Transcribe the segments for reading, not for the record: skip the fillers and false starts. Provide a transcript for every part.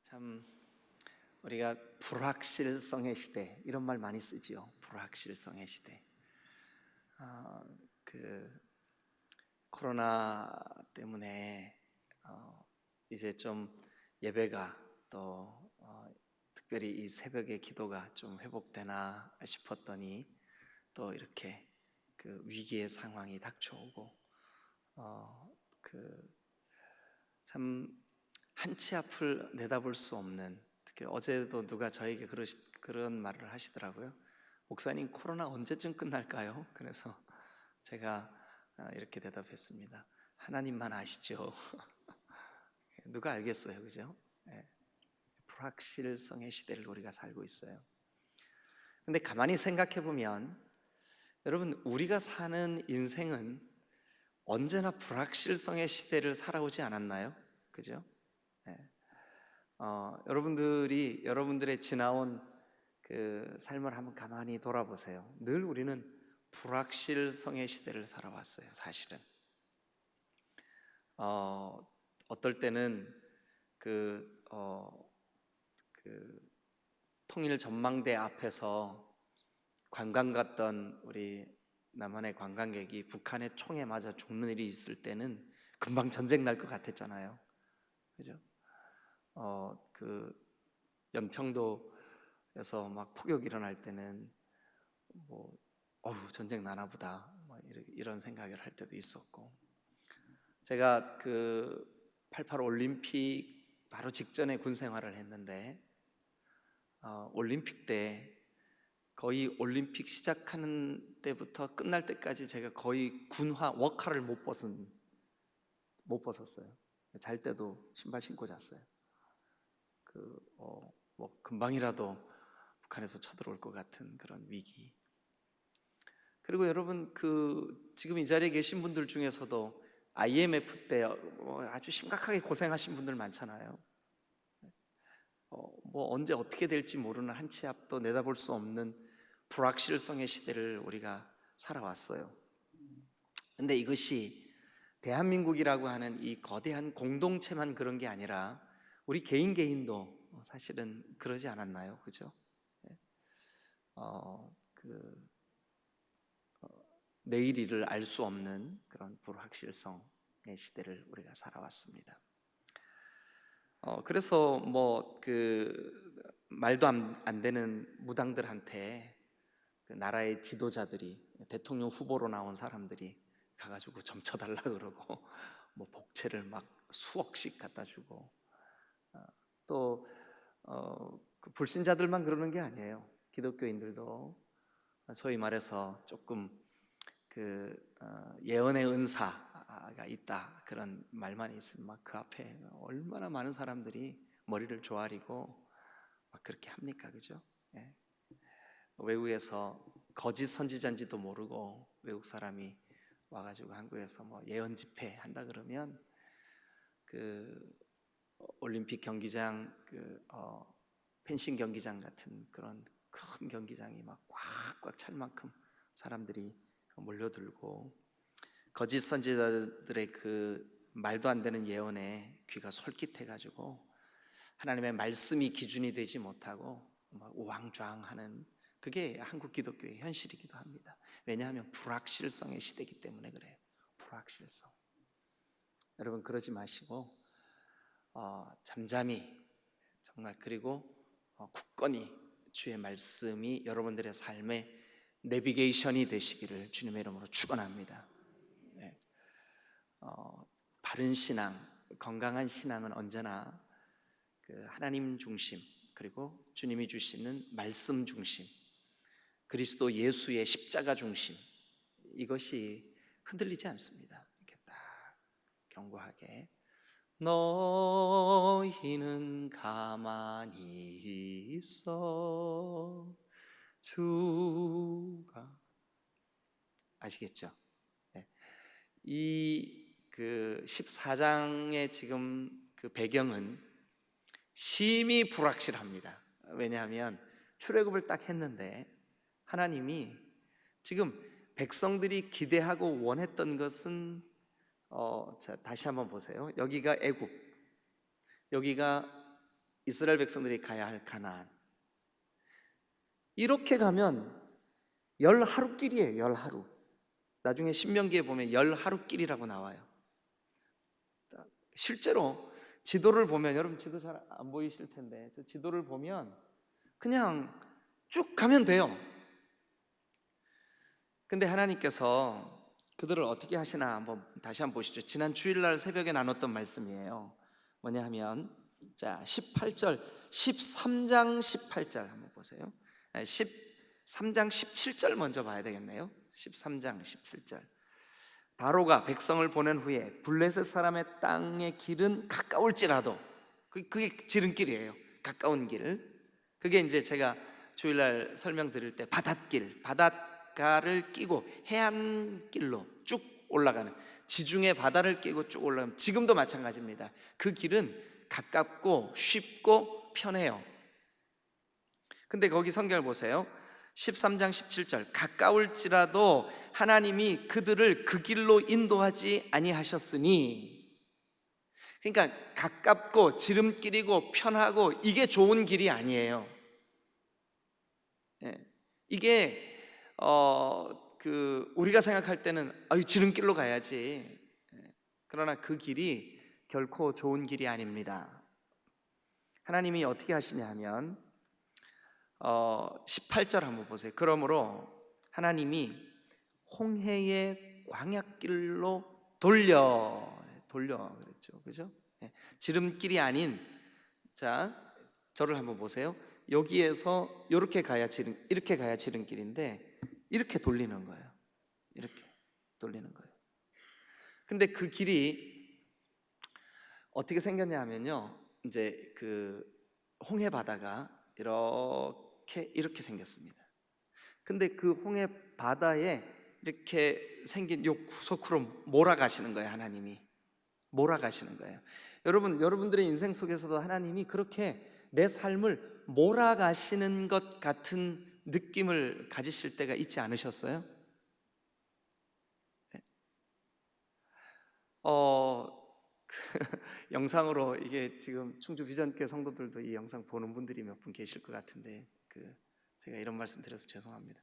참 우리가 불확실성의 시대 이런 말 많이 쓰지요. 불확실성의 시대. 그 코로나 때문에 이제 좀 예배가 또 특별히 이 새벽의 기도가 좀 회복되나 싶었더니 또 이렇게 그 위기의 상황이 닥쳐오고 참 한치 앞을 내다볼 수 없는, 특히 어제도 누가 저에게 그런 말을 하시더라고요. 목사님, 코로나 언제쯤 끝날까요? 그래서 제가 이렇게 대답했습니다. 하나님만 아시죠. 누가 알겠어요, 그죠? 네. 불확실성의 시대를 우리가 살고 있어요. 근데 가만히 생각해 보면 여러분, 우리가 사는 인생은 언제나 불확실성의 시대를 살아오지 않았나요? 그죠? 네. 여러분들의 지나온 그 삶을 한번 가만히 돌아보세요. 늘 우리는 불확실성의 시대를 살아왔어요. 사실은 어떨 때는 그 통일 전망대 앞에서 관광 갔던 우리 남한의 관광객이 북한의 총에 맞아 죽는 일이 있을 때는 금방 전쟁 날 것 같았잖아요. 그죠? 그 연평도에서 막 폭격 일어날 때는 전쟁 나나 보다 이런 생각을 할 때도 있었고, 제가 그 88 올림픽 바로 직전에 군 생활을 했는데 올림픽 때 거의 올림픽 시작하는 때부터 끝날 때까지 제가 거의 군화 워카를 못 벗었어요. 잘 때도 신발 신고 잤어요. 금방이라도 북한에서 쳐들어올 것 같은 그런 위기. 그리고 여러분, 지금 이 자리에 계신 분들 중에서도 IMF 때 아주 심각하게 고생하신 분들 많잖아요. 언제 어떻게 될지 모르는 한치 앞도 내다볼 수 없는 불확실성의 시대를 우리가 살아왔어요. 근데 이것이 대한민국이라고 하는 이 거대한 공동체만 그런 게 아니라 우리 개인도 사실은 그러지 않았나요? 그죠? 내일 일을 알 수 없는 그런 불확실성의 시대를 우리가 살아왔습니다. 그래서 말도 안 되는 무당들한테 그 나라의 지도자들이, 대통령 후보로 나온 사람들이 가가지고 점쳐달라 그러고 복채를 막 수억씩 갖다 주고, 그 불신자들만 그러는 게 아니에요. 기독교인들도 소위 말해서 조금 예언의 은사가 있다 그런 말만 있으면 막 그 앞에 얼마나 많은 사람들이 머리를 조아리고 막 그렇게 합니까? 그죠? 예. 외국에서 거짓 선지자인지도 모르고 외국 사람이 와가지고 한국에서 예언 집회 한다 그러면 올림픽 경기장, 펜싱 경기장 같은 그런 큰 경기장이 막 꽉꽉 찰 만큼 사람들이 몰려들고, 거짓 선지자들의 그 말도 안 되는 예언에 귀가 솔깃해가지고 하나님의 말씀이 기준이 되지 못하고 막 우왕좌왕하는, 그게 한국 기독교의 현실이기도 합니다. 왜냐하면 불확실성의 시대이기 때문에 그래요. 불확실성. 여러분, 그러지 마시고 잠잠히 정말, 그리고 굳건히 주의 말씀이 여러분들의 삶의 내비게이션이 되시기를 주님의 이름으로 축원합니다. 네. 바른 신앙, 건강한 신앙은 언제나 하나님 중심, 그리고 주님이 주시는 말씀 중심, 그리스도 예수의 십자가 중심, 이것이 흔들리지 않습니다. 이렇게 딱 견고하게, 너희는 가만히 있어 주가, 아시겠죠? 네. 이 14장의 지금 그 배경은 심히 불확실합니다. 왜냐하면 출애굽을 딱 했는데 하나님이 지금 백성들이 기대하고 원했던 것은 다시 한번 보세요. 여기가 애굽, 여기가 이스라엘 백성들이 가야 할 가나안. 이렇게 가면 10하루길이에요. 10하루. 나중에 신명기에 보면 10하루길이라고 나와요. 실제로 지도를 보면, 여러분 지도 잘 안 보이실 텐데, 저 지도를 보면 그냥 쭉 가면 돼요. 근데 하나님께서 그들을 어떻게 하시나 다시 한번 보시죠. 지난 주일날 새벽에 나눴던 말씀이에요. 뭐냐 하면, 자 18절, 13장 18절 한번 보세요. 13장 17절 먼저 봐야 되겠네요. 13장 17절. 바로가 백성을 보낸 후에 블레셋 사람의 땅의 길은 가까울지라도, 그게 지름길이에요. 가까운 길. 그게 이제 제가 주일날 설명드릴 때 바닷가를 끼고 해안길로 쭉 올라가는, 지중해 바다를 끼고 쭉 올라가는, 지금도 마찬가지입니다. 그 길은 가깝고 쉽고 편해요. 근데 거기 성경을 보세요. 13장 17절, 가까울지라도 하나님이 그들을 그 길로 인도하지 아니하셨으니. 그러니까 가깝고 지름길이고 편하고 이게 좋은 길이 아니에요. 이게 우리가 생각할 때는 지름길로 가야지. 그러나 그 길이 결코 좋은 길이 아닙니다. 하나님이 어떻게 하시냐 하면 18절 한번 보세요. 그러므로 하나님이 홍해의 광야길로 돌려 그랬죠. 그죠? 지름길이 아닌, 자 저를 한번 보세요. 여기에서 이렇게 가야 지름길인데 이렇게 돌리는 거예요. 이렇게 돌리는 거예요. 근데 그 길이 어떻게 생겼냐 하면요, 이제 그 홍해 바다가 이렇게 생겼습니다. 근데 그 홍해 바다에 이렇게 생긴 요 구석으로 몰아가시는 거예요. 하나님이 몰아가시는 거예요. 여러분들의 인생 속에서도 하나님이 그렇게 내 삶을 몰아가시는 것 같은 느낌을 가지실 때가 있지 않으셨어요? 네. 영상으로, 이게 지금 충주 비전교회 성도들도 이 영상 보는 분들이 몇 분 계실 것 같은데, 제가 이런 말씀 드려서 죄송합니다.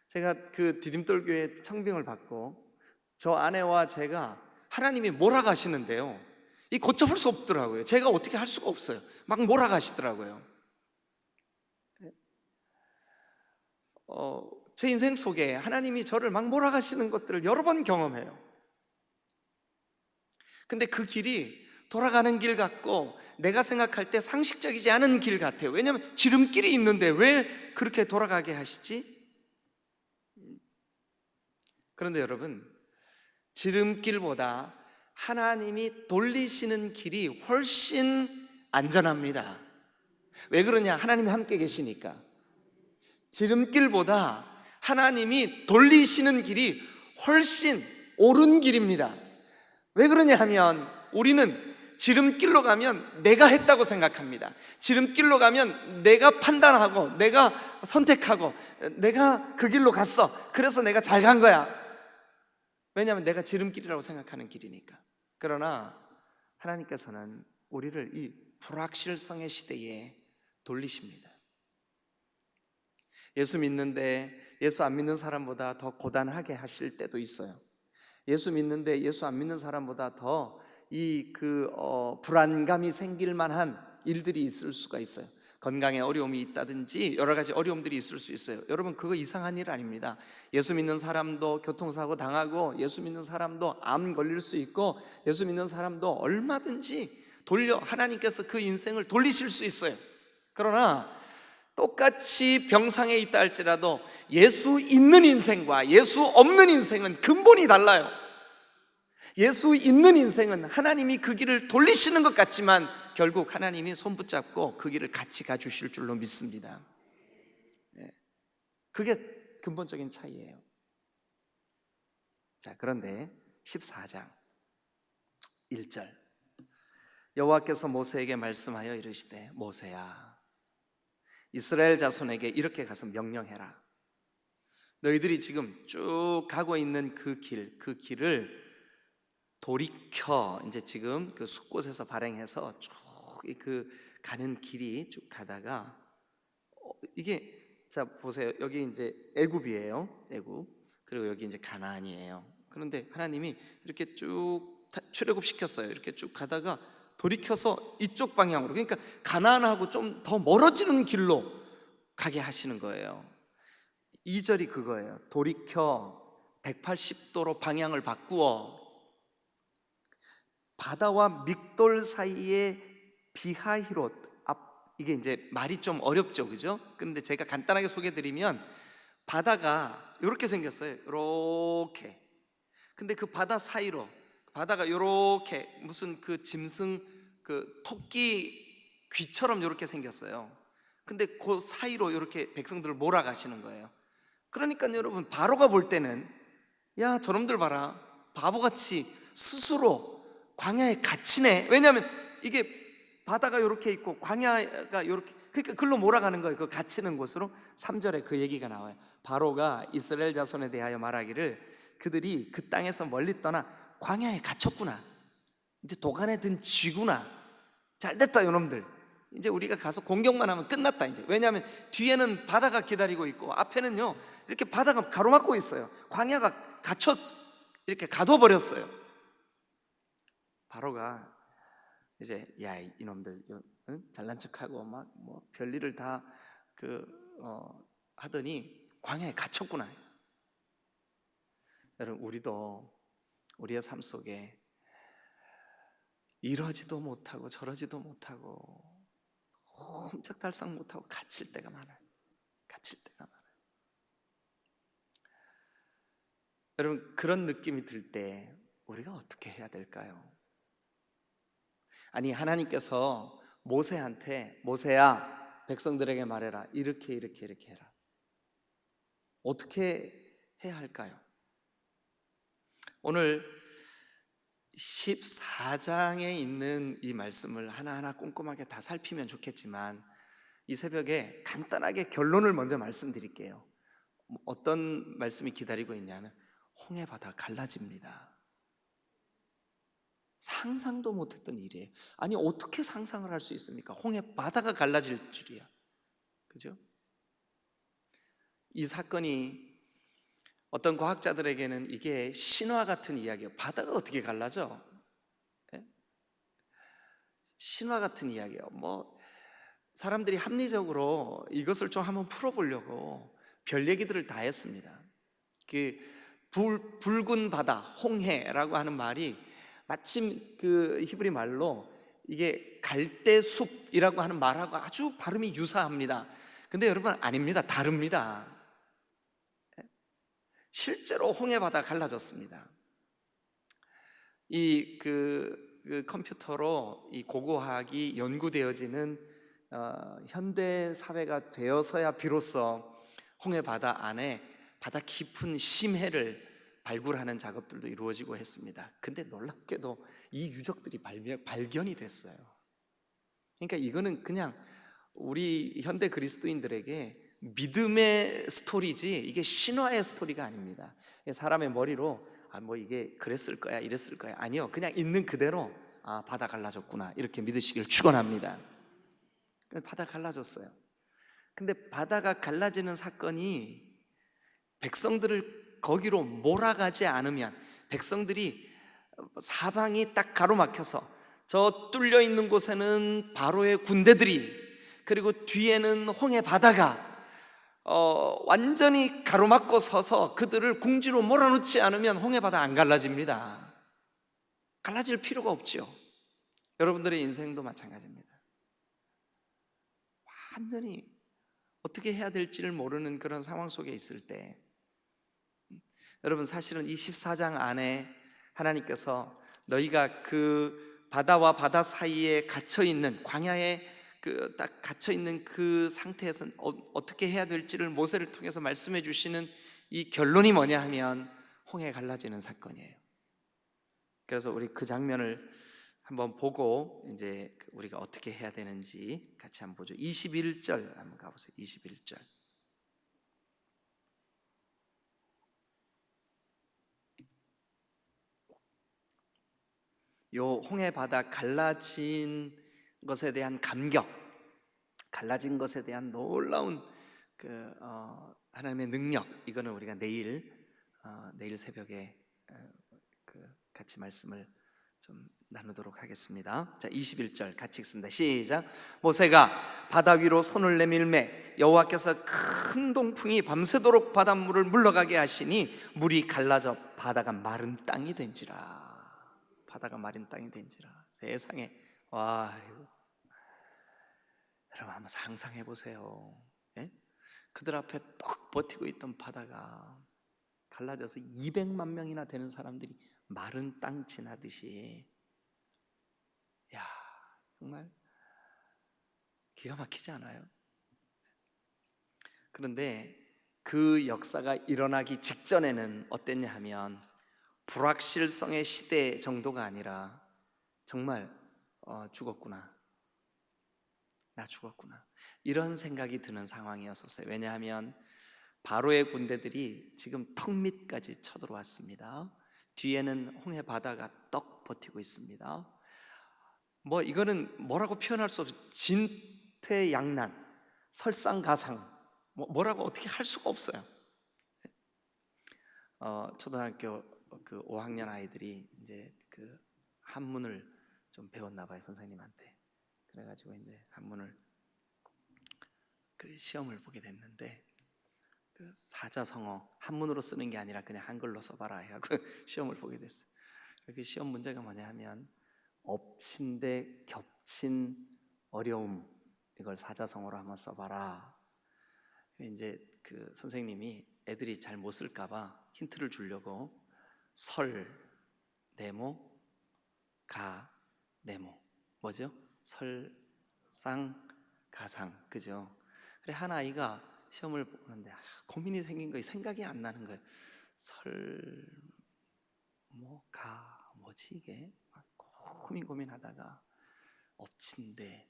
제가 그 디딤돌교회 청빙을 받고 저 아내와 제가 하나님이 몰아가시는데요, 이 걷잡을 수 없더라고요. 제가 어떻게 할 수가 없어요. 막 몰아가시더라고요. 제 인생 속에 하나님이 저를 막 몰아가시는 것들을 여러 번 경험해요. 근데 그 길이 돌아가는 길 같고 내가 생각할 때 상식적이지 않은 길 같아요. 왜냐하면 지름길이 있는데 왜 그렇게 돌아가게 하시지? 그런데 여러분, 지름길보다 하나님이 돌리시는 길이 훨씬 안전합니다. 왜 그러냐? 하나님이 함께 계시니까. 지름길보다 하나님이 돌리시는 길이 훨씬 옳은 길입니다. 왜 그러냐 하면, 우리는 지름길로 가면 내가 했다고 생각합니다. 지름길로 가면 내가 판단하고 내가 선택하고 내가 그 길로 갔어, 그래서 내가 잘 간 거야. 왜냐하면 내가 지름길이라고 생각하는 길이니까. 그러나 하나님께서는 우리를 이 불확실성의 시대에 돌리십니다. 예수 믿는데 예수 안 믿는 사람보다 더 고단하게 하실 때도 있어요. 예수 믿는데 예수 안 믿는 사람보다 더 불안감이 생길 만한 일들이 있을 수가 있어요. 건강에 어려움이 있다든지 여러 가지 어려움들이 있을 수 있어요. 여러분, 그거 이상한 일 아닙니다. 예수 믿는 사람도 교통사고 당하고, 예수 믿는 사람도 암 걸릴 수 있고, 예수 믿는 사람도 얼마든지 하나님께서 그 인생을 돌리실 수 있어요. 그러나 똑같이 병상에 있다 할지라도 예수 있는 인생과 예수 없는 인생은 근본이 달라요. 예수 있는 인생은 하나님이 그 길을 돌리시는 것 같지만 결국 하나님이 손 붙잡고 그 길을 같이 가주실 줄로 믿습니다. 그게 근본적인 차이예요. 자, 그런데 14장 1절, 여호와께서 모세에게 말씀하여 이르시되, 모세야, 이스라엘 자손에게 이렇게 가서 명령해라. 너희들이 지금 쭉 가고 있는 그 길을 돌이켜, 이제 지금 그 숲곳에서 발행해서 쭉 가는 길이 쭉 가다가 이게 자 보세요. 여기 이제 애굽이에요. 애굽. 그리고 여기 이제 가나안이에요. 그런데 하나님이 이렇게 쭉 출애굽시켰어요. 이렇게 쭉 가다가 돌이켜서 이쪽 방향으로, 그러니까 가나안하고 좀 더 멀어지는 길로 가게 하시는 거예요. 2절이 그거예요. 돌이켜 180도로 방향을 바꾸어 바다와 믹돌 사이에 비하히롯, 이게 이제 말이 좀 어렵죠, 그죠? 그런데 제가 간단하게 소개드리면 바다가 이렇게 생겼어요. 이렇게. 근데 그 바다 사이로 바다가 이렇게 무슨 그 짐승 그 토끼 귀처럼 이렇게 생겼어요. 근데 그 사이로 이렇게 백성들을 몰아가시는 거예요. 그러니까 여러분, 바로가 볼 때는 야, 저놈들 봐라, 바보같이 스스로 광야에 갇히네. 왜냐하면 이게 바다가 이렇게 있고 광야가 이렇게, 그러니까 글로 몰아가는 거예요. 그 갇히는 곳으로. 3절에 그 얘기가 나와요. 바로가 이스라엘 자손에 대하여 말하기를 그들이 그 땅에서 멀리 떠나 광야에 갇혔구나, 이제 도간에 든 쥐구나, 잘됐다 이놈들, 이제 우리가 가서 공격만 하면 끝났다 이제. 왜냐하면 뒤에는 바다가 기다리고 있고 앞에는요 이렇게 바다가 가로막고 있어요. 광야가 갇혀 이렇게 가둬버렸어요. 바로가 이제 야, 이놈들 잘난 척하고 막 뭐 별일을 다 하더니 광야에 갇혔구나. 여러분, 우리도 우리의 삶 속에 이러지도 못하고 저러지도 못하고 홈짝달싹 못하고 갇힐 때가 많아요. 갇힐 때가 많아요. 여러분, 그런 느낌이 들 때 우리가 어떻게 해야 될까요? 아니, 하나님께서 모세한테 모세야, 백성들에게 말해라, 이렇게 이렇게 이렇게 해라. 어떻게 해야 할까요? 오늘 14장에 있는 이 말씀을 하나하나 꼼꼼하게 다 살피면 좋겠지만 이 새벽에 간단하게 결론을 먼저 말씀드릴게요. 어떤 말씀이 기다리고 있냐면 홍해바다 갈라집니다. 상상도 못했던 일이에요. 아니, 어떻게 상상을 할 수 있습니까? 홍해바다가 갈라질 줄이야. 그죠? 이 사건이 어떤 과학자들에게는 이게 신화 같은 이야기예요. 바다가 어떻게 갈라져? 예? 신화 같은 이야기예요. 뭐 사람들이 합리적으로 이것을 좀 한번 풀어보려고 별 얘기들을 다 했습니다. 그 붉은 바다, 홍해라고 하는 말이 마침 그 히브리 말로 이게 갈대숲이라고 하는 말하고 아주 발음이 유사합니다. 근데 여러분, 아닙니다. 다릅니다. 실제로 홍해바다 갈라졌습니다. 그 컴퓨터로 이 고고학이 연구되어지는 현대 사회가 되어서야 비로소 홍해바다 안에 바다 깊은 심해를 발굴하는 작업들도 이루어지고 했습니다. 근데 놀랍게도 이 유적들이 발견이 됐어요. 그러니까 이거는 그냥 우리 현대 그리스도인들에게 믿음의 스토리지 이게 신화의 스토리가 아닙니다. 사람의 머리로 뭐 이게 그랬을 거야, 이랬을 거야, 아니요, 그냥 있는 그대로 바다 갈라졌구나 이렇게 믿으시길 축원합니다. 바다 갈라졌어요. 근데 바다가 갈라지는 사건이 백성들을 거기로 몰아가지 않으면, 백성들이 사방이 딱 가로막혀서 저 뚫려 있는 곳에는 바로의 군대들이, 그리고 뒤에는 홍해 바다가 완전히 가로막고 서서 그들을 궁지로 몰아넣지 않으면 홍해 바다 안 갈라집니다. 갈라질 필요가 없죠. 여러분들의 인생도 마찬가지입니다. 완전히 어떻게 해야 될지를 모르는 그런 상황 속에 있을 때, 여러분, 사실은 이 14장 안에 하나님께서 너희가 그 바다와 바다 사이에 갇혀있는 광야에 딱 갇혀있는 그 상태에서 어떻게 해야 될지를 모세를 통해서 말씀해 주시는 이 결론이 뭐냐 하면 홍해 갈라지는 사건이에요. 그래서 우리 그 장면을 한번 보고 이제 우리가 어떻게 해야 되는지 같이 한번 보죠. 21절 한번 가보세요. 21절. 요 홍해 바다 갈라진 것에 대한 감격, 갈라진 것에 대한 놀라운 하나님의 능력, 이거는 우리가 내일 새벽에 같이 말씀을 좀 나누도록 하겠습니다. 자, 21절 같이 읽습니다. 시작. 모세가 바다 위로 손을 내밀매 여호와께서 큰 동풍이 밤새도록 바닷물을 물러가게 하시니 물이 갈라져 바다가 마른 땅이 된지라. 바다가 마른 땅이 된지라. 세상에, 와, 여러분 한번 상상해 보세요. 예? 그들 앞에 떡 버티고 있던 바다가 갈라져서 200만 명이나 되는 사람들이 마른 땅 지나듯이, 야, 정말 기가 막히지 않아요? 그런데 그 역사가 일어나기 직전에는 어땠냐 하면 불확실성의 시대 정도가 아니라 정말 죽었구나, 나 죽었구나, 이런 생각이 드는 상황이었었어요. 왜냐하면 바로의 군대들이 지금 턱 밑까지 쳐들어왔습니다. 뒤에는 홍해 바다가 떡 버티고 있습니다. 이거는 뭐라고 표현할 수 없어요. 진퇴양난, 설상가상, 뭐라고 어떻게 할 수가 없어요. 초등학교 5학년 아이들이 이제 한문을 좀 배웠나 봐요, 선생님한테. 그래가지고 이제 한문을 시험을 보게 됐는데 사자성어 한문으로 쓰는 게 아니라 그냥 한글로 써봐라 하고 시험을 보게 됐어요. 그 시험 문제가 뭐냐 하면 엎친 데 겹친 어려움, 이걸 사자성어로 한번 써봐라. 이제 선생님이 애들이 잘 못 쓸까봐 힌트를 주려고 설, 네모, 가, 네모, 뭐죠? 설상, 가상, 그죠? 그래, 한 아이가 시험을 보는데 고민이 생긴 거예요. 생각이 안 나는 거예요. 뭐지 이게? 고민하다가 엎친데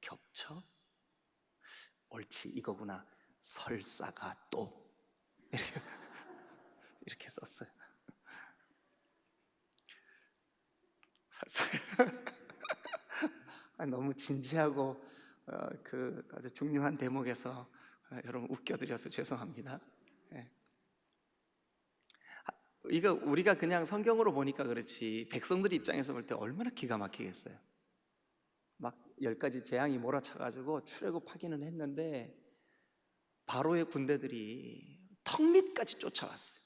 겹쳐? 옳지, 이거구나. 설사가 또 이렇게 썼어요. 너무 진지하고 아주 중요한 대목에서 여러분 웃겨드려서 죄송합니다. 이거 우리가 그냥 성경으로 보니까 그렇지 백성들 입장에서 볼 때 얼마나 기가 막히겠어요. 막 10가지 재앙이 몰아쳐가지고 출애굽하기는 했는데 바로의 군대들이 턱 밑까지 쫓아왔어요.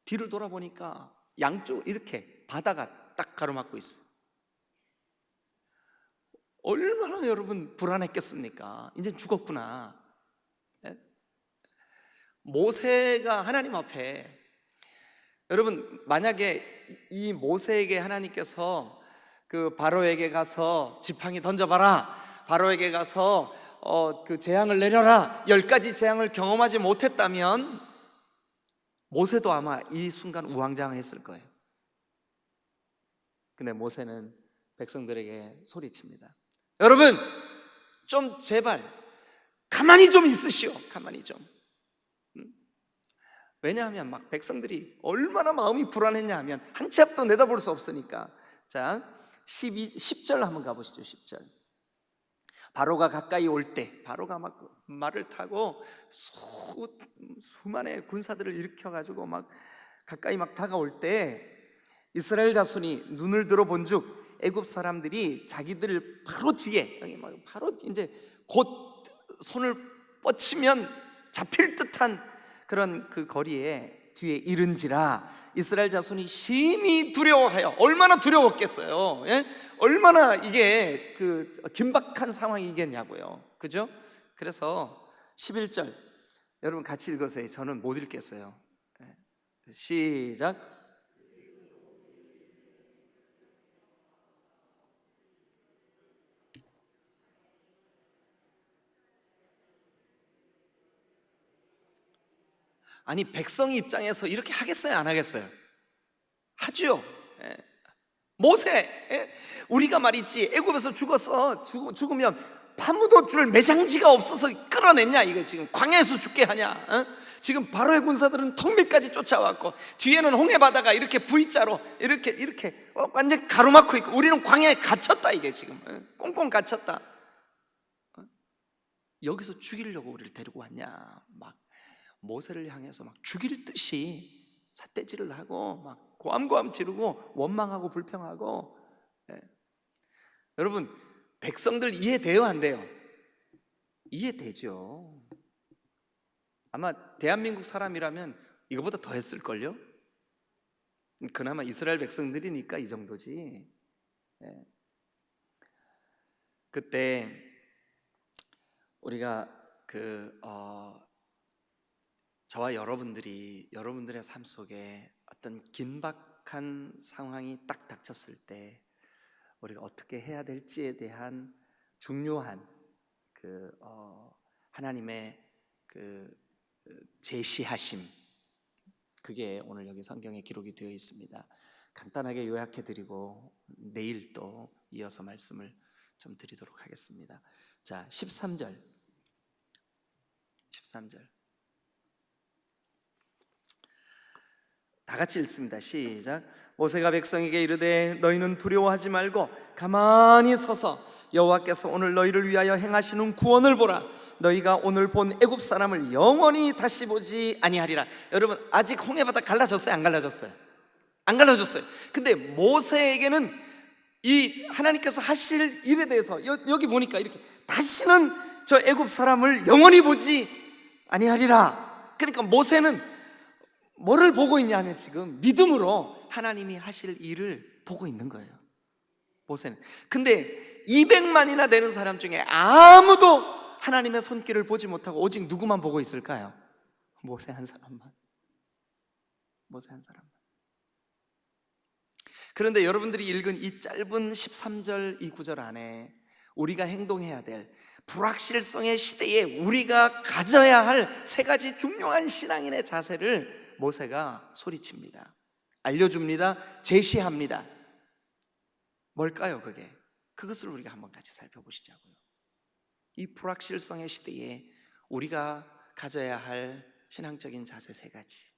뒤를 돌아보니까 양쪽 이렇게 바다가 딱 가로막고 있어요. 얼마나 여러분 불안했겠습니까? 이제 죽었구나. 모세가 하나님 앞에, 여러분 만약에 이 모세에게 하나님께서 바로에게 가서 지팡이 던져봐라, 바로에게 가서 재앙을 내려라, 10가지 재앙을 경험하지 못했다면 모세도 아마 이 순간 우왕좌왕했을 거예요. 근데 모세는 백성들에게 소리칩니다. 여러분 좀 제발 가만히 좀 있으시오. 가만히 좀. 왜냐하면 막 백성들이 얼마나 마음이 불안했냐 하면 한 치 앞도 내다볼 수 없으니까. 자, 10절 한번 가보시죠. 10절. 바로가 가까이 올 때, 바로가 막 말을 타고 수만의 군사들을 일으켜가지고 막 가까이 막 다가올 때 이스라엘 자손이 눈을 들어본즉 애굽 사람들이 자기들 바로 뒤에, 여기 막 바로 이제 곧 손을 뻗치면 잡힐 듯한 그런 거리에 뒤에 이른지라 이스라엘 자손이 심히 두려워하여. 얼마나 두려웠겠어요. 예? 얼마나 이게 긴박한 상황이겠냐고요. 그죠? 그래서 11절 여러분 같이 읽으세요. 저는 못 읽겠어요. 시작. 아니 백성 입장에서 이렇게 하겠어요? 안 하겠어요? 하죠. 모세, 우리가 말이지 애굽에서 죽으면 파묻어 줄 매장지가 없어서 끌어냈냐? 이거 지금 광야에서 죽게 하냐? 지금 바로의 군사들은 턱밑까지 쫓아왔고 뒤에는 홍해 바다가 이렇게 V자로 이렇게 완전 가로막고 있고 우리는 광야에 갇혔다. 이게 지금 꽁꽁 갇혔다. 여기서 죽이려고 우리를 데리고 왔냐. 막 모세를 향해서 막 죽일 듯이 삿대질을 하고 막 고함고함 지르고 원망하고 불평하고. 여러분, 백성들 이해돼요, 안 돼요? 이해되죠. 아마 대한민국 사람이라면 이거보다 더 했을걸요? 그나마 이스라엘 백성들이니까 이 정도지. 그때 우리가 저와 여러분들의 삶 속에 어떤 긴박한 상황이 딱 닥쳤을 때 우리가 어떻게 해야 될지에 대한 중요한 하나님의 제시하심, 그게 오늘 여기 성경에 기록이 되어 있습니다. 간단하게 요약해드리고 내일 또 이어서 말씀을 좀 드리도록 하겠습니다. 자, 13절 다 같이 읽습니다. 시작. 모세가 백성에게 이르되 너희는 두려워하지 말고 가만히 서서 여호와께서 오늘 너희를 위하여 행하시는 구원을 보라. 너희가 오늘 본 애굽 사람을 영원히 다시 보지 아니하리라. 여러분, 아직 홍해바다 갈라졌어요? 안 갈라졌어요? 안 갈라졌어요. 근데 모세에게는 이 하나님께서 하실 일에 대해서 여기 보니까 이렇게 다시는 저 애굽 사람을 영원히 보지 아니하리라. 그러니까 모세는 뭐를 보고 있냐면 지금 믿음으로 하나님이 하실 일을 보고 있는 거예요, 모세는. 근데 200만이나 되는 사람 중에 아무도 하나님의 손길을 보지 못하고 오직 누구만 보고 있을까요? 모세 한 사람만. 그런데 여러분들이 읽은 이 짧은 13절 이 구절 안에 우리가 행동해야 될 불확실성의 시대에 우리가 가져야 할 세 가지 중요한 신앙인의 자세를 모세가 소리칩니다. 알려줍니다. 제시합니다. 뭘까요, 그게? 그것을 우리가 한번 같이 살펴보시자고요. 이 불확실성의 시대에 우리가 가져야 할 신앙적인 자세 세 가지.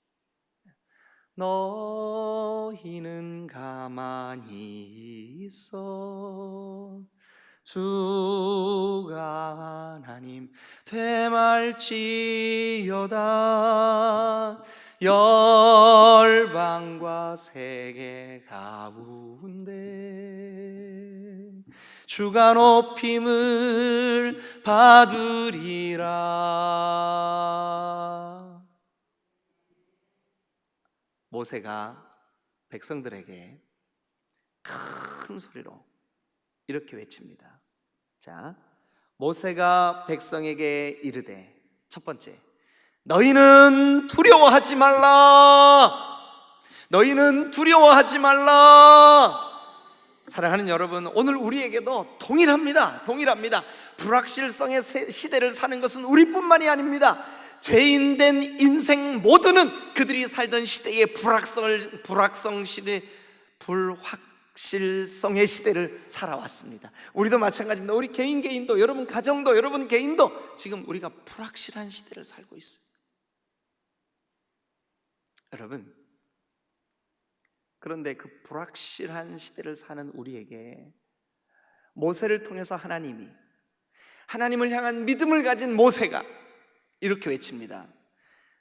너희는 가만히 있어 주가 하나님 되말지어다. 열방과 세계 가운데 주가 높임을 받으리라. 모세가 백성들에게 큰 소리로 이렇게 외칩니다. 자, 모세가 백성에게 이르되, 첫 번째, 너희는 두려워하지 말라. 너희는 두려워하지 말라. 사랑하는 여러분, 오늘 우리에게도 동일합니다. 불확실성의 시대를 사는 것은 우리뿐만이 아닙니다. 죄인된 인생 모두는 그들이 살던 시대의 불확실성의 시대를 살아왔습니다. 우리도 마찬가지입니다. 우리 개인도, 여러분 가정도, 여러분 개인도 지금 우리가 불확실한 시대를 살고 있어요. 여러분, 그런데 그 불확실한 시대를 사는 우리에게 모세를 통해서 하나님을 향한 믿음을 가진 모세가 이렇게 외칩니다.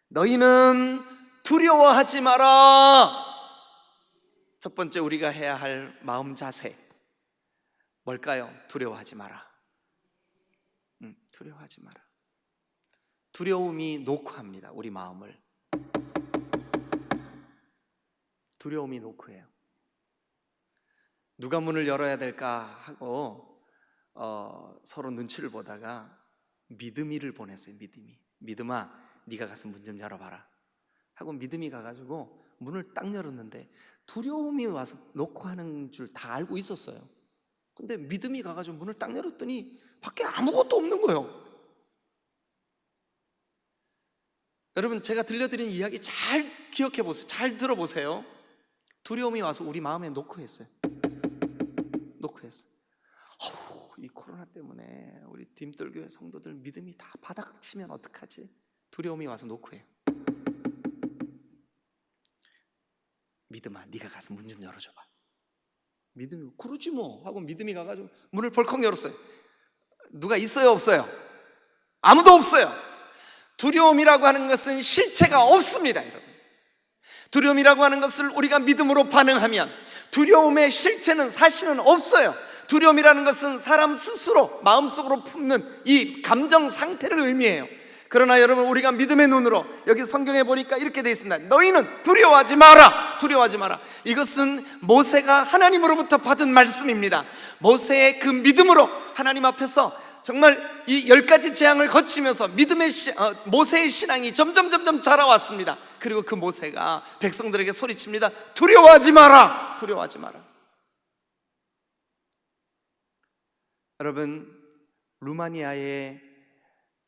너희는 두려워하지 마라. 첫 번째 우리가 해야 할 마음 자세 뭘까요? 두려워하지 마라. 두려워하지 마라. 두려움이 노크합니다, 우리 마음을. 두려움이 노크해요. 누가 문을 열어야 될까 하고 서로 눈치를 보다가 믿음이를 보냈어요. 믿음아, 네가 가서 문 좀 열어봐라 하고 믿음이 가가지고 문을 딱 열었는데 두려움이 와서 노크하는 줄 다 알고 있었어요. 근데 믿음이 가가지고 문을 딱 열었더니 밖에 아무것도 없는 거예요. 여러분, 제가 들려드린 이야기 잘 기억해 보세요. 잘 들어보세요. 두려움이 와서 우리 마음에 노크했어요. 이 코로나 때문에 우리 딤돌교회 성도들 믿음이 다 바닥치면 어떡하지? 두려움이 와서 노크해요. 믿음아, 네가 가서 문 좀 열어줘봐. 믿음이 그러지 뭐 하고 믿음이 가가지고 문을 벌컥 열었어요. 누가 있어요, 없어요? 아무도 없어요. 두려움이라고 하는 것은 실체가 없습니다, 여러분. 두려움이라고 하는 것을 우리가 믿음으로 반응하면 두려움의 실체는 사실은 없어요. 두려움이라는 것은 사람 스스로 마음속으로 품는 이 감정 상태를 의미해요. 그러나 여러분, 우리가 믿음의 눈으로 여기 성경에 보니까 이렇게 되어 있습니다. 너희는 두려워하지 마라. 두려워하지 마라. 이것은 모세가 하나님으로부터 받은 말씀입니다. 모세의 그 믿음으로 하나님 앞에서 정말 이 10가지 재앙을 거치면서 모세의 신앙이 점점 자라왔습니다. 그리고 그 모세가 백성들에게 소리칩니다. 두려워하지 마라. 두려워하지 마라. 여러분, 루마니아의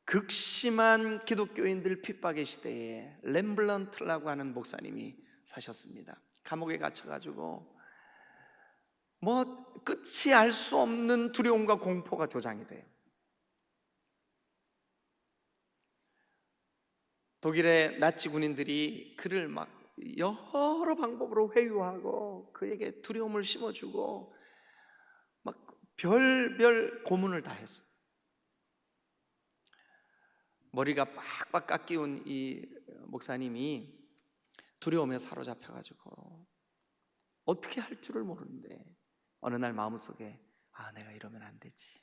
극심한 기독교인들 핍박의 시대에 렘블런트라고 하는 목사님이 사셨습니다. 감옥에 갇혀가지고 끝이 알 수 없는 두려움과 공포가 조장이 돼요. 독일의 나치 군인들이 그를 막 여러 방법으로 회유하고 그에게 두려움을 심어주고 막 별별 고문을 다 했어요. 머리가 빡빡 깎이운 이 목사님이 두려움에 사로잡혀가지고 어떻게 할 줄을 모르는데 어느 날 마음속에 내가 이러면 안 되지,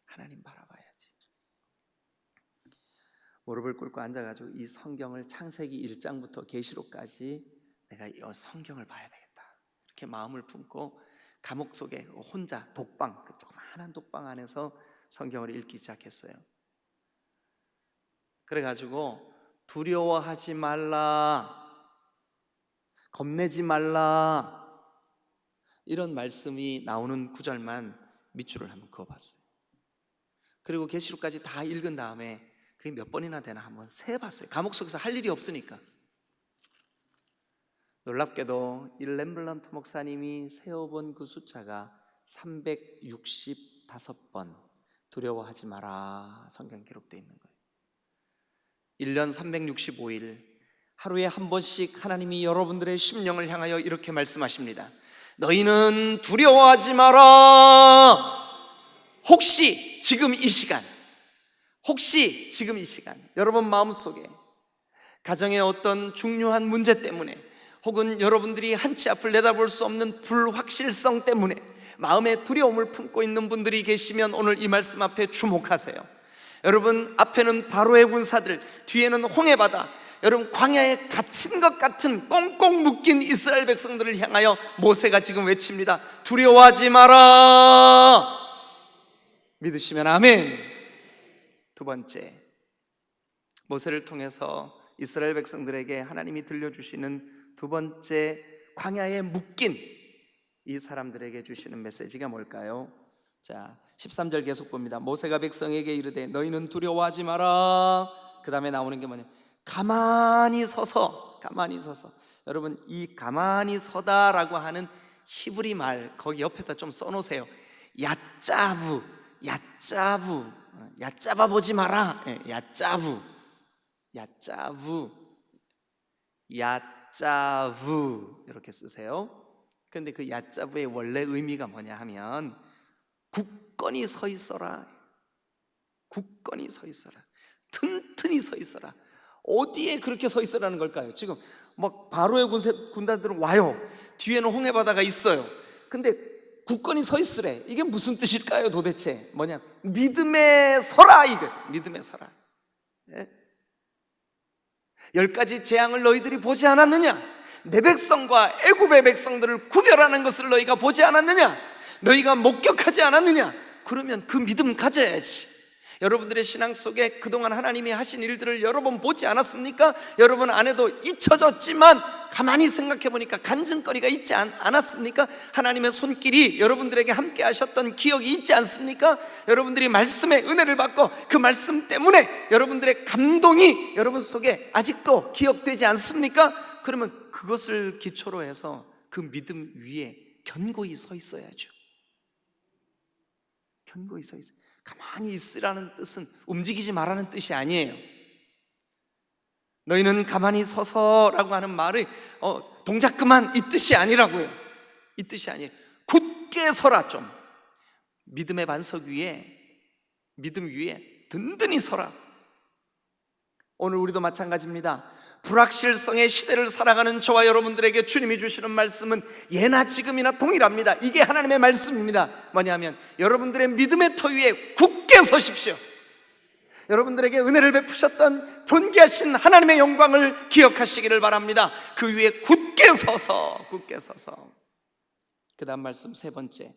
하나님 바라봐야지, 무릎을 꿇고 앉아가지고 이 성경을 창세기 1장부터 계시록까지 내가 이 성경을 봐야 되겠다, 이렇게 마음을 품고 감옥 속에 혼자 독방, 그 조그마한 독방 안에서 성경을 읽기 시작했어요. 그래가지고 두려워하지 말라, 겁내지 말라, 이런 말씀이 나오는 구절만 밑줄을 한번 그어봤어요. 그리고 계시록까지 다 읽은 다음에 그게 몇 번이나 되나 한번 세봤어요. 감옥 속에서 할 일이 없으니까. 놀랍게도 이 렘블런트 목사님이 세어본 그 숫자가 365번 두려워하지 마라 성경 기록되어 있는 거예요. 1년 365일 하루에 한 번씩 하나님이 여러분들의 심령을 향하여 이렇게 말씀하십니다. 너희는 두려워하지 마라. 혹시 지금 이 시간 여러분 마음속에 가정의 어떤 중요한 문제 때문에 혹은 여러분들이 한치 앞을 내다볼 수 없는 불확실성 때문에 마음에 두려움을 품고 있는 분들이 계시면 오늘 이 말씀 앞에 주목하세요. 여러분, 앞에는 바로의 군사들, 뒤에는 홍해바다, 여러분 광야에 갇힌 것 같은 꽁꽁 묶인 이스라엘 백성들을 향하여 모세가 지금 외칩니다. 두려워하지 마라. 믿으시면 아멘. 두 번째, 모세를 통해서 이스라엘 백성들에게 하나님이 들려주시는 두 번째 광야에 묶인 이 사람들에게 주시는 메시지가 뭘까요? 자, 13절 계속 봅니다. 모세가 백성에게 이르되 너희는 두려워하지 마라. 그 다음에 나오는 게 뭐냐? 가만히 서서. 여러분, 이 가만히 서다라고 하는 히브리 말 거기 옆에다 좀 써놓으세요. 얕잡아 보지 마라. 얕잡우 이렇게 쓰세요. 그런데 그 얕잡우의 원래 의미가 뭐냐 하면 굳건히 서 있어라. 튼튼히 서 있어라. 어디에 그렇게 서 있으라는 걸까요? 지금 막 바로의 군단들은 와요. 뒤에는 홍해바다가 있어요. 근데 굳건히 서 있으래. 이게 무슨 뜻일까요? 도대체 뭐냐? 믿음에 서라. 이거 믿음에 서라. 10가지 재앙을 너희들이 보지 않았느냐? 내 백성과 애굽의 백성들을 구별하는 것을 너희가 보지 않았느냐? 너희가 목격하지 않았느냐? 그러면 그 믿음 가져야지. 여러분들의 신앙 속에 그동안 하나님이 하신 일들을 여러 번 보지 않았습니까? 여러분 안에도 잊혀졌지만 가만히 생각해 보니까 간증거리가 있지 않았습니까? 하나님의 손길이 여러분들에게 함께 하셨던 기억이 있지 않습니까? 여러분들이 말씀의 은혜를 받고 그 말씀 때문에 여러분들의 감동이 여러분 속에 아직도 기억되지 않습니까? 그러면 그것을 기초로 해서 그 믿음 위에 견고히 서 있어야죠. 견고히 서 있어요. 가만히 있으라는 뜻은 움직이지 말라는 뜻이 아니에요. 너희는 가만히 서서라고 하는 말이 동작 그만 이 뜻이 아니라고요. 이 뜻이 아니에요. 굳게 서라. 좀 믿음의 반석 위에, 믿음 위에 든든히 서라. 오늘 우리도 마찬가지입니다. 불확실성의 시대를 살아가는 저와 여러분들에게 주님이 주시는 말씀은 예나 지금이나 동일합니다. 이게 하나님의 말씀입니다. 뭐냐면 여러분들의 믿음의 터 위에 굳게 서십시오. 여러분들에게 은혜를 베푸셨던 존귀하신 하나님의 영광을 기억하시기를 바랍니다. 그 위에 굳게 서서, 굳게 서서. 그 다음 말씀 세 번째,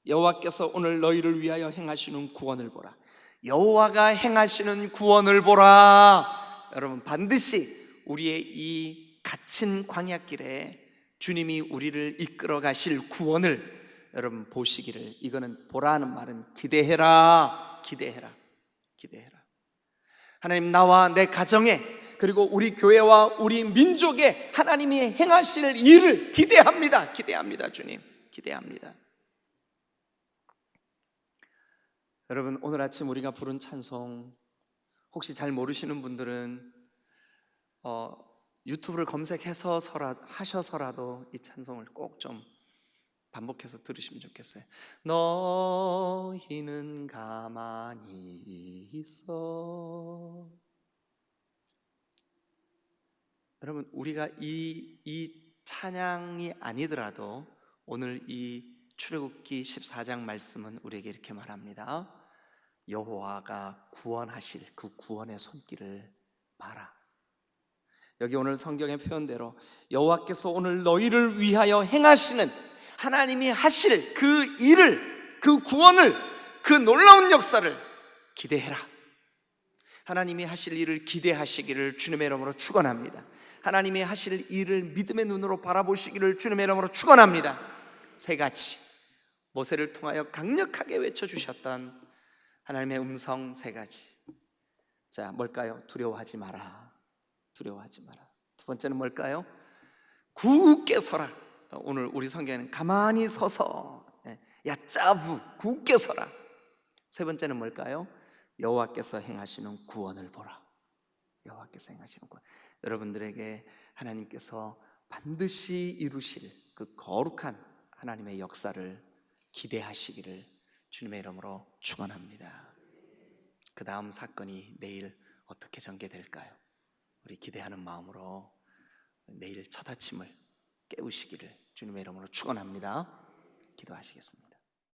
여호와께서 오늘 너희를 위하여 행하시는 구원을 보라. 여호와가 행하시는 구원을 보라. 여러분, 반드시 우리의 이 갇힌 광야길에 주님이 우리를 이끌어 가실 구원을 여러분 보시기를, 이거는 보라는 말은 기대해라, 기대해라, 기대해라. 하나님, 나와 내 가정에, 그리고 우리 교회와 우리 민족에 하나님이 행하실 일을 기대합니다. 기대합니다. 주님, 기대합니다. 여러분, 오늘 아침 우리가 부른 찬송, 혹시 잘 모르시는 분들은 유튜브를 검색해서 하셔서라도 이 찬송을 꼭 좀 반복해서 들으시면 좋겠어요. 너희는 가만히 있어. 여러분, 우리가 이 찬양이 아니더라도 오늘 이 출애굽기 14장 말씀은 우리에게 이렇게 말합니다. 여호와가 구원하실 그 구원의 손길을 봐라. 여기 오늘 성경의 표현대로 여호와께서 오늘 너희를 위하여 행하시는, 하나님이 하실 그 일을, 그 구원을, 그 놀라운 역사를 기대해라. 하나님이 하실 일을 기대하시기를 주님의 이름으로 축원합니다. 하나님이 하실 일을 믿음의 눈으로 바라보시기를 주님의 이름으로 축원합니다. 세 가지, 모세를 통하여 강력하게 외쳐주셨던 하나님의 음성 세 가지. 자, 뭘까요? 두려워하지 마라. 두려워하지 마라. 두 번째는 뭘까요? 굳게 서라. 오늘 우리 성경에는 가만히 서서, 야짜부, 굳게 서라. 세 번째는 뭘까요? 여호와께서 행하시는 구원을 보라. 여호와께서 행하시는 구원. 여러분들에게 하나님께서 반드시 이루실 그 거룩한 하나님의 역사를 기대하시기를 주님의 이름으로 축원합니다. 그 다음 사건이 내일 어떻게 전개될까요? 우리 기대하는 마음으로 내일 첫 아침을 깨우시기를 주님의 이름으로 축원합니다. 기도하시겠습니다.